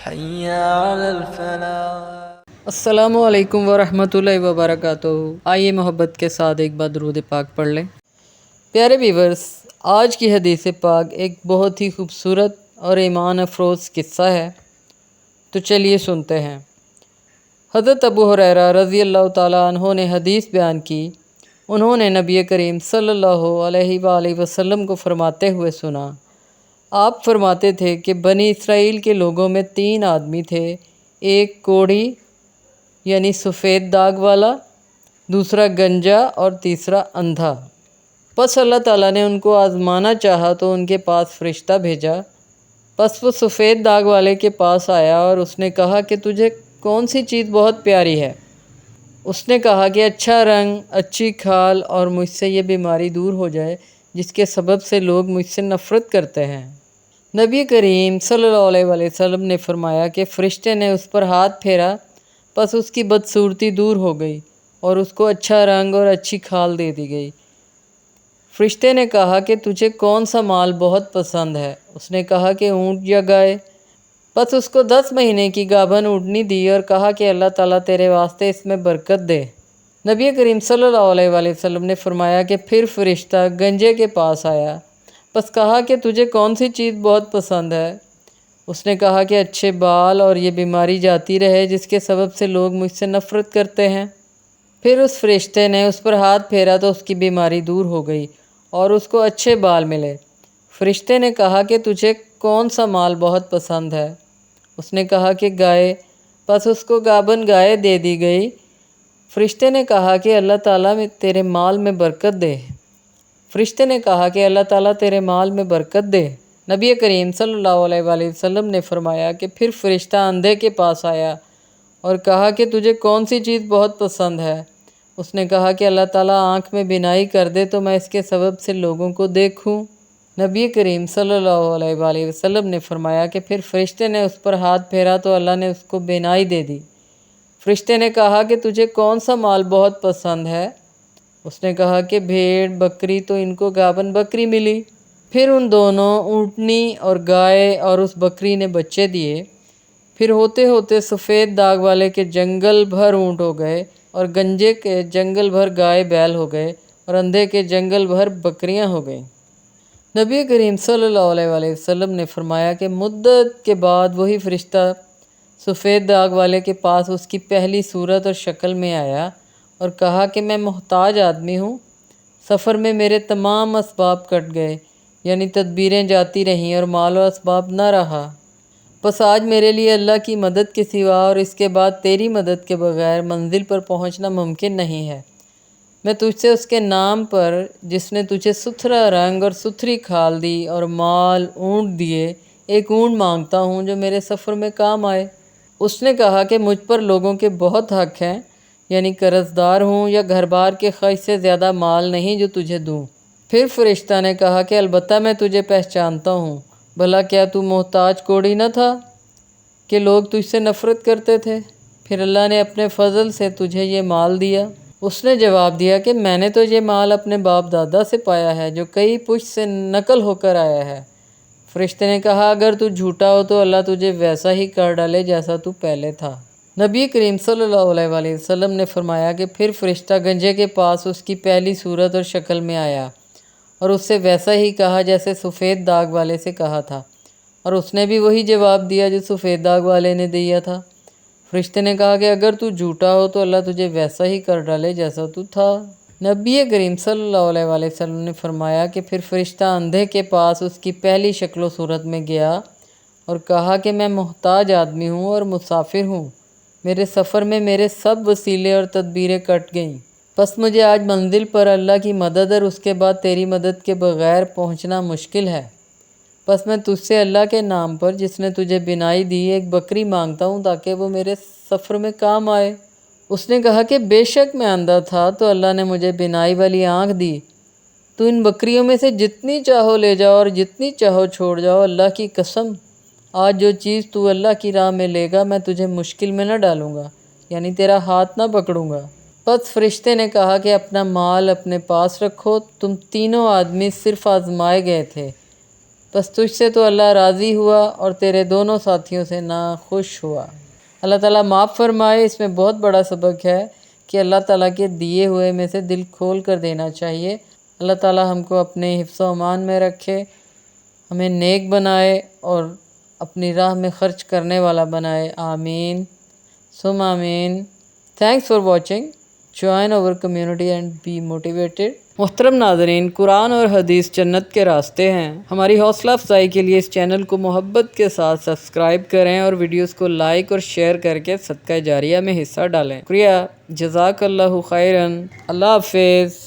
حي على الفلاح۔ السلام علیکم ورحمۃ اللہ وبرکاتہ۔ آئیے محبت کے ساتھ ایک بار درود پاک پڑھ لیں۔ پیارے ویورز، آج کی حدیث پاک ایک بہت ہی خوبصورت اور ایمان افروز قصہ ہے، تو چلیے سنتے ہیں۔ حضرت ابو ہریرہ رضی اللہ تعالیٰ عنہ نے حدیث بیان کی، انہوں نے نبی کریم صلی اللہ علیہ وآلہ وسلم کو فرماتے ہوئے سنا۔ آپ فرماتے تھے کہ بنی اسرائیل کے لوگوں میں 3 آدمی تھے، ایک کوڑھی یعنی سفید داغ والا، دوسرا گنجا اور تیسرا اندھا۔ پس اللہ تعالیٰ نے ان کو آزمانا چاہا تو ان کے پاس فرشتہ بھیجا۔ پس وہ سفید داغ والے کے پاس آیا اور اس نے کہا کہ تجھے کون سی چیز بہت پیاری ہے؟ اس نے کہا کہ اچھا رنگ، اچھی کھال اور مجھ سے یہ بیماری دور ہو جائے جس کے سبب سے لوگ مجھ سے نفرت کرتے ہیں۔ نبی کریم صلی اللہ علیہ وآلہ وسلم نے فرمایا کہ فرشتے نے اس پر ہاتھ پھیرا، پس اس کی بدصورتی دور ہو گئی اور اس کو اچھا رنگ اور اچھی کھال دے دی گئی۔ فرشتے نے کہا کہ تجھے کون سا مال بہت پسند ہے؟ اس نے کہا کہ اونٹ یا گائے۔ پس اس کو 10 مہینے کی گابھن اونٹنی دی اور کہا کہ اللہ تعالیٰ تیرے واسطے اس میں برکت دے۔ نبی کریم صلی اللہ علیہ وآلہ وسلم نے فرمایا کہ پھر فرشتہ گنجے کے پاس آیا، پس کہا کہ تجھے کون سی چیز بہت پسند ہے؟ اس نے کہا کہ اچھے بال اور یہ بیماری جاتی رہے جس کے سبب سے لوگ مجھ سے نفرت کرتے ہیں۔ پھر اس فرشتے نے اس پر ہاتھ پھیرا تو اس کی بیماری دور ہو گئی اور اس کو اچھے بال ملے۔ فرشتے نے کہا کہ تجھے کون سا مال بہت پسند ہے؟ اس نے کہا کہ گائے۔ پس اس کو گابن گائے دے دی گئی۔ فرشتے نے کہا کہ اللہ تعالیٰ تیرے مال میں برکت دے۔ فرشتے نے کہا کہ اللہ تعالیٰ تیرے مال میں برکت دے۔ نبی کریم صلی اللہ علیہ وآلہ وسلم نے فرمایا کہ پھر فرشتہ اندھے کے پاس آیا اور کہا کہ تجھے کون سی چیز بہت پسند ہے؟ اس نے کہا کہ اللہ تعالیٰ آنکھ میں بینائی کر دے تو میں اس کے سبب سے لوگوں کو دیکھوں۔ نبی کریم صلی اللہ علیہ وآلہ وسلم نے فرمایا کہ پھر فرشتے نے اس پر ہاتھ پھیرا تو اللہ نے اس کو بینائی دے دی۔ فرشتے نے کہا کہ تجھے کون سا مال بہت پسند ہے؟ اس نے کہا کہ بھیڑ بکری، تو ان کو گابن بکری ملی۔ پھر ان دونوں اونٹنی اور گائے اور اس بکری نے بچے دیے۔ پھر ہوتے ہوتے سفید داغ والے کے جنگل بھر اونٹ ہو گئے اور گنجے کے جنگل بھر گائے بیل ہو گئے اور اندھے کے جنگل بھر بکریاں ہو گئیں۔ نبی کریم صلی اللہ علیہ وآلہ وسلم نے فرمایا کہ مدت کے بعد وہی فرشتہ سفید داغ والے کے پاس اس کی پہلی صورت اور شکل میں آیا اور کہا کہ میں محتاج آدمی ہوں، سفر میں میرے تمام اسباب کٹ گئے، یعنی تدبیریں جاتی رہیں اور مال و اسباب نہ رہا۔ پس آج میرے لیے اللہ کی مدد کے سوا اور اس کے بعد تیری مدد کے بغیر منزل پر پہنچنا ممکن نہیں ہے۔ میں تجھ سے اس کے نام پر جس نے تجھے ستھرا رنگ اور ستھری کھال دی اور مال اونٹ دیے، ایک اونٹ مانگتا ہوں جو میرے سفر میں کام آئے۔ اس نے کہا کہ مجھ پر لوگوں کے بہت حق ہیں، یعنی قرض دار ہوں یا گھر بار کے خرچ سے زیادہ مال نہیں جو تجھے دوں۔ پھر فرشتہ نے کہا کہ البتہ میں تجھے پہچانتا ہوں، بھلا کیا تو محتاج کوڑھی نہ تھا کہ لوگ تجھ سے نفرت کرتے تھے؟ پھر اللہ نے اپنے فضل سے تجھے یہ مال دیا۔ اس نے جواب دیا کہ میں نے تو یہ مال اپنے باپ دادا سے پایا ہے جو کئی پشت سے نقل ہو کر آیا ہے۔ فرشتے نے کہا اگر تو جھوٹا ہو تو اللہ تجھے ویسا ہی کر ڈالے جیسا تو پہلے تھا۔ نبی کریم صلی اللہ علیہ وآلہ وسلم نے فرمایا کہ پھر فرشتہ گنجے کے پاس اس کی پہلی صورت اور شکل میں آیا اور اس سے ویسا ہی کہا جیسے سفید داغ والے سے کہا تھا، اور اس نے بھی وہی جواب دیا جو سفید داغ والے نے دیا تھا۔ فرشتے نے کہا کہ اگر تو جھوٹا ہو تو اللہ تجھے ویسا ہی کر ڈالے جیسا تو تھا۔ نبی کریم صلی اللہ علیہ وآلہ وسلم نے فرمایا کہ پھر فرشتہ اندھے کے پاس اس کی پہلی شکل و صورت میں گیا اور کہا کہ میں محتاج آدمی ہوں اور مسافر ہوں، میرے سفر میں میرے سب وسیلے اور تدبیریں کٹ گئیں، پس مجھے آج منزل پر اللہ کی مدد اور اس کے بعد تیری مدد کے بغیر پہنچنا مشکل ہے۔ پس میں تجھ سے اللہ کے نام پر جس نے تجھے بینائی دی ایک بکری مانگتا ہوں تاکہ وہ میرے سفر میں کام آئے۔ اس نے کہا کہ بے شک میں اندھا تھا تو اللہ نے مجھے بینائی والی آنکھ دی، تو ان بکریوں میں سے جتنی چاہو لے جاؤ اور جتنی چاہو چھوڑ جاؤ، اللہ کی قسم آج جو چیز تو اللہ کی راہ میں لے گا میں تجھے مشکل میں نہ ڈالوں گا، یعنی تیرا ہاتھ نہ پکڑوں گا۔ پس فرشتے نے کہا کہ اپنا مال اپنے پاس رکھو، تم تینوں آدمی صرف آزمائے گئے تھے، بس تجھ سے تو اللہ راضی ہوا اور تیرے دونوں ساتھیوں سے ناخوش ہوا۔ اللہ تعالیٰ معاف فرمائے۔ اس میں بہت بڑا سبق ہے کہ اللہ تعالیٰ کے دیے ہوئے میں سے دل کھول کر دینا چاہیے۔ اللہ تعالیٰ ہم کو اپنے حفظ و امان میں رکھے، ہمیں نیک بنائے اور اپنی راہ میں خرچ کرنے والا بنائے۔ آمین ثم آمین۔ Thanks for watching. جوائن اور کمیونٹی اینڈ بی موٹیویٹڈ۔ محترم ناظرین، قرآن اور حدیث جنت کے راستے ہیں۔ ہماری حوصلہ افزائی کے لیے اس چینل کو محبت کے ساتھ سبسکرائب کریں اور ویڈیوز کو لائک اور شیئر کر کے صدقہ جاریہ میں حصہ ڈالیں۔ شکریہ۔ جزاک اللہ خیراً۔ اللہ حافظ۔